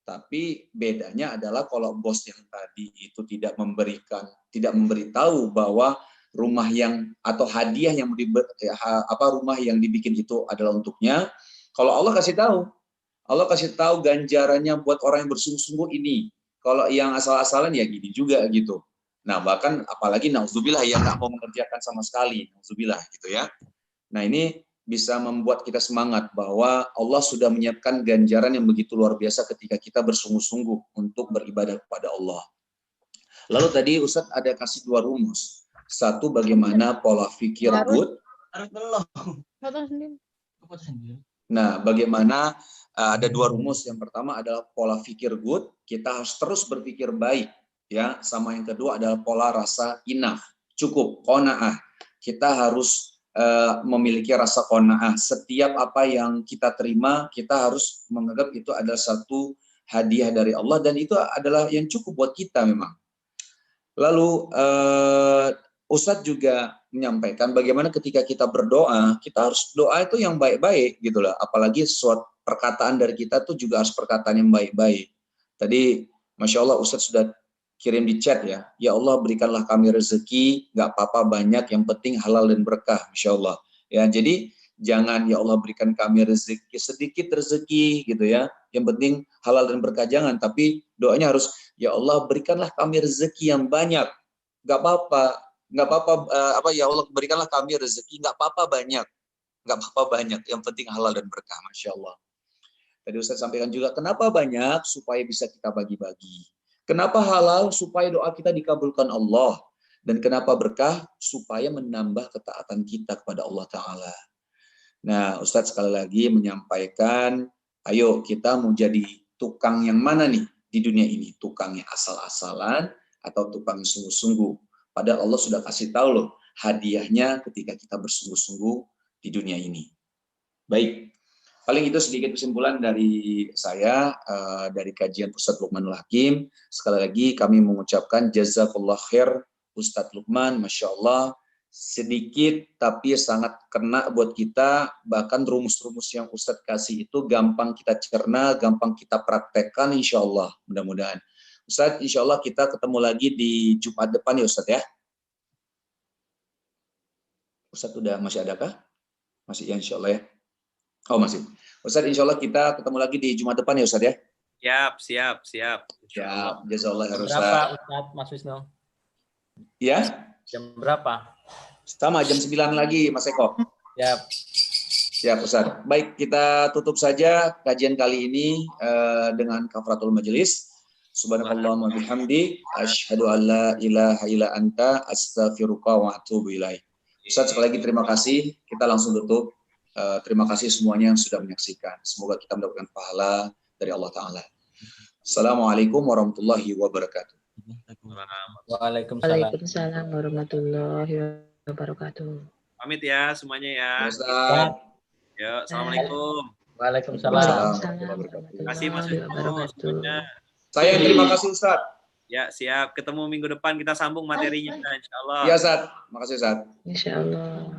Tapi bedanya adalah kalau bos yang tadi itu tidak memberitahu bahwa rumah yang atau hadiah yang rumah yang dibikin itu adalah untuknya. Kalau Allah kasih tahu ganjarannya buat orang yang bersungguh-sungguh ini. Kalau yang asal-asalan ya gini juga gitu. Nah, bahkan apalagi nauzubillah yang nggak mau mengerjakan sama sekali, nauzubillah gitu ya. Nah, ini bisa membuat kita semangat bahwa Allah sudah menyiapkan ganjaran yang begitu luar biasa ketika kita bersungguh-sungguh untuk beribadah kepada Allah. Lalu tadi Ustadz ada kasih 2 rumus. Satu, bagaimana pola fikir good. Nah, bagaimana ada 2 rumus. Yang pertama adalah pola pikir good, kita harus terus berpikir baik, ya. Sama yang kedua adalah pola rasa enough, cukup, qanaah. Kita harus memiliki rasa qanaah. Setiap apa yang kita terima, kita harus menganggap itu adalah satu hadiah dari Allah dan itu adalah yang cukup buat kita memang. Lalu Ustadz juga menyampaikan bagaimana ketika kita berdoa, kita harus doa itu yang baik-baik gitu loh. Apalagi suatu perkataan dari kita tuh juga harus perkataan yang baik-baik. Tadi Masya Allah Ustadz sudah kirim di chat ya. Ya Allah berikanlah kami rezeki, nggak apa-apa banyak, yang penting halal dan berkah. Masya Allah. Ya, jadi jangan ya Allah berikan kami rezeki, sedikit rezeki gitu ya. Yang penting halal dan berkah, jangan. Tapi doanya harus ya Allah berikanlah kami rezeki yang banyak. Nggak apa-apa, ya Allah berikanlah kami rezeki, nggak apa-apa banyak, yang penting halal dan berkah. Masya Allah. Tadi Ustaz sampaikan juga, kenapa banyak? Supaya bisa kita bagi-bagi. Kenapa halal? Supaya doa kita dikabulkan Allah. Dan kenapa berkah? Supaya menambah ketaatan kita kepada Allah Ta'ala. Nah, Ustaz sekali lagi menyampaikan, ayo kita mau jadi tukang yang mana nih di dunia ini? Tukang yang asal-asalan atau tukang yang sungguh-sungguh? Padahal Allah sudah kasih tahu loh, hadiahnya ketika kita bersungguh-sungguh di dunia ini. Baik. Paling itu sedikit kesimpulan dari saya, dari kajian Ustadz Lukmanul Hakim. Sekali lagi kami mengucapkan jazakallah khair Ustadz Lukman, Masya Allah. Sedikit tapi sangat kena buat kita, bahkan rumus-rumus yang Ustadz kasih itu gampang kita cerna, gampang kita praktekkan insya Allah, mudah-mudahan. Ustadz, insya Allah kita ketemu lagi di Jumat depan ya Ustadz ya. Ustadz masih adakah? Masih ya insya Allah ya. Oh masih. Ustadz, insya Allah kita ketemu lagi di Jumat depan ya Ustadz ya? Siap. Siap, jazakallah ya Ustadz. Berapa Ustadz, Mas Wisnu? Ya? Jam berapa? Sama, jam 9 lagi Mas Eko. Siap. Siap Ustadz. Baik, kita tutup saja kajian kali ini dengan kafaratul majelis. Subhanallah wa bihamdi, asyhadu an la ilaha illa anta, astaghfiruka wa atubu ilaih. Ustadz, sekali lagi terima kasih. Kita langsung tutup. Terima kasih semuanya yang sudah menyaksikan. Semoga kita mendapatkan pahala dari Allah Ta'ala. Assalamualaikum warahmatullahi wabarakatuh. Waalaikumsalam warahmatullahi wabarakatuh. Pamit ya semuanya ya. Ustaz. Ya, assalamualaikum. Waalaikumsalam. Terima kasih Mas Wisnu. Saya terima kasih Ustaz. Ya, siap. Ketemu minggu depan kita sambung materinya insya Allah. Iya Ustaz. Makasih Ustaz. Insya Allah.